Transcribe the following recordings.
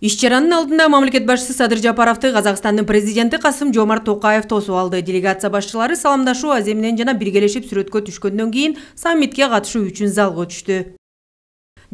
Иш-чаранын алдында мамлекет башчысы Садыр Жапаровду Казакстандын президенти Касым-Жомарт Токаев тосуп алды. Делегация башчылары саламдашуу ази менен жана биргелешип сүрөткө түшкөндөн кийин саммитке катышуу үчүн залга түштү.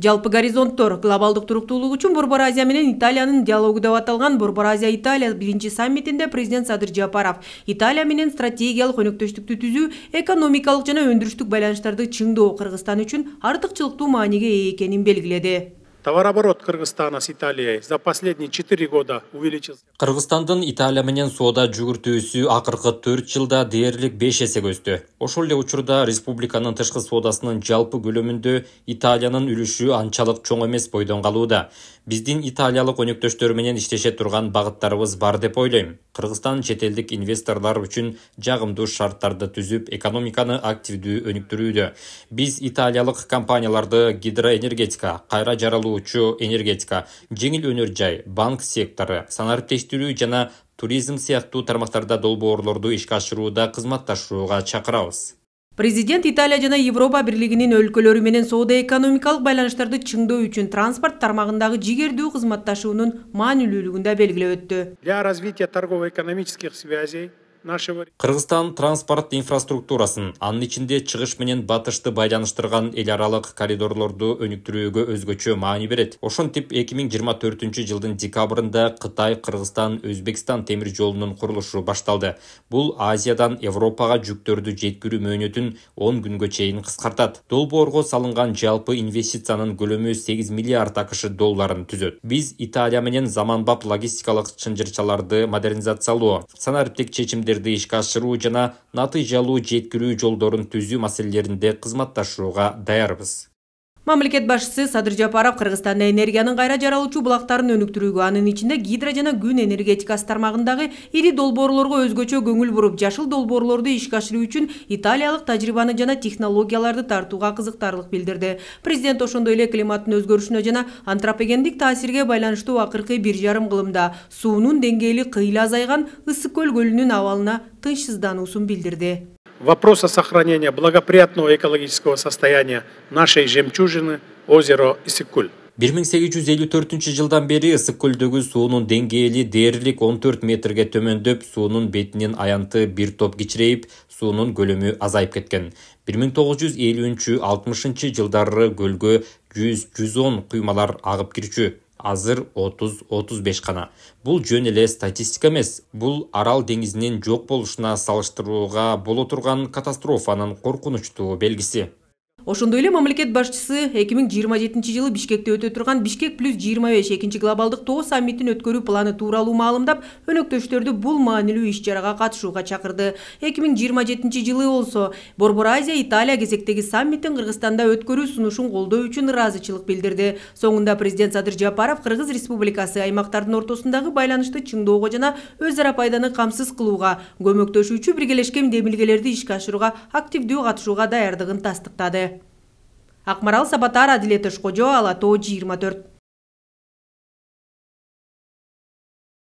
Жалпы горизонттор глобалдык туруктуулук үчүн Борбор Азия менен Италиянын диалогу деп аталган Борбор Азия-Италия биринчи саммитинде президент Садыр Жапаров Италия менен стратегиялык өнөктөштүктү түзүү, экономикалык жана өндүрүштүк байланыштарды чыңдоо Кыргызстан үчүн артыкчылыктуу мааниге ээ экенин белгиледи. Товарооборот Кыргызстана с Италией за последние 4 года увеличился. Кыргызстандын Италия менен соода жүгүртүүсү акыркы 4 жылда дээрлик 5 эсеге өстү. Ошол эле учурда республиканын тышкы соодасынын жалпы көлөмүндө Италиянын үлүшү анчалык чоң эмес бойдон калууда. Биздин италиялык өнөктөштөр менен иштеше турган багыттарыбыз бар деп ойлойм. Кыргызстан чет элдик инвесторлор үчүн жагымдуу шарттарды түзүп, экономиканы активдүү өнүктүрүүдө. Биз италиялык компанияларды гидроэнергетика, кайра жаралуучу энергетика, жеңил өнөр жай, банк сектору, санариптештирүү жана туризм сыяктуу тармактарда долбоорлорду ишке ашырууда кызматташууга чакырабыз. Президент Италия жана Европа бирлигинин өлкөлөрү менен соода-экономикалык байланыштарды чыңдоо үчүн транспорт тармагындагы жигердүү кызматташуунун маанилүүлүгүн да белгилеп өттү. Для развития торгово-экономических связей Кыргызстан транспорт инфраструктурасын, анын ичинде чыгыш менен батышты байланыштырган эл аралык коридорлорду өнүктүрүүгө өзгөчө маани берет. Ошентип 2024 жылдын декабрында Кытай, Кыргызстан, Өзбекстан темир жолунун курулушу башталды. Бул Азиядан Европага жүктөрдү жеткирүү мөөнөтүн 10 күнгө чейин кыскартат. Долбоорго салынган жалпы инвестициянын көлөмү 8 миллиард АКШ долларын түзөт. Биз Италия менен заманбап логистикалык чынжырчаларды модернизациялоо, санариптик чечимдерди ишке ашыруу жана натыйжалуу жеткирүү жолдорун түзүү маселелеринде кызматташууга даярбыз. Мамлекет башчысы Садыр Жапаров Кыргызстанда энергиянын кайра жаралуучу булактарын өнүктүрүүгө, анын ичинде гидро жана күн энергетикасы тармагындагы ири долбоорлорго өзгөчө көңүл буруп, жашыл долбоорлорду ишке ашыруу үчүн италиялык тажрыйбаны жана технологияларды тартууга кызыктарлык билдирди. Президент ошондой эле климаттын өзгөрүшүнө жана антропогендик таасирге байланыштуу акыркы 1,5 кылымда суунун деңгээли кыйла азайган Ысык көл көлүнүн абалына тынчсыздануусун билдирди. Вопрос о сохранении благоприятного экологического состояния нашей жемчужины озеро Ысык-Көл. 1854 жылдан бери Ысык көлдөгү суунун деңгээли дээрлик 14 метрге төмөндөп, суунун бетинин аянты бир топ кичирейип, суунун көлөмү азайып кеткен. 1950-60 жылдары көлгө 100-110 куймалар агып кирчү. Азыр 30-35 гана. Бул жөн эле статистика эмес. Бул Арал деңизинин жок болушуна салыштырууга боло турган катастрофанын коркунучтуу белгиси. Ошондой эле мамлекет башчысы 2027 жылы Бишкекте өтө турган Бишкек плюс 25 экинчи глобалдык тоо саммитин өткөрүү планы тууралуу маалымдап, өнөктөштөрдү бул маанилүү иш-чарага катышууга чакырды. 2027 жылы болсо Борбор Азия Италия кезектеги саммитин Кыргызстанда өткөрүү сунушун колдоо үчүн ыраазычылык билдирди. Соңунда президент Садыр Жапаров Кыргыз Республикасы аймактардын ортосундагы байланышты чыңдоого жана өз ара пайданы камсыз кылууга, көмөктөшүүчү биргелешкен демилгелерди ишке ашырууга активдүү катышууга даярдыгын тастыктады. Акмарал Сабатар, Адилет Ишкожо, Ала Тоо 24.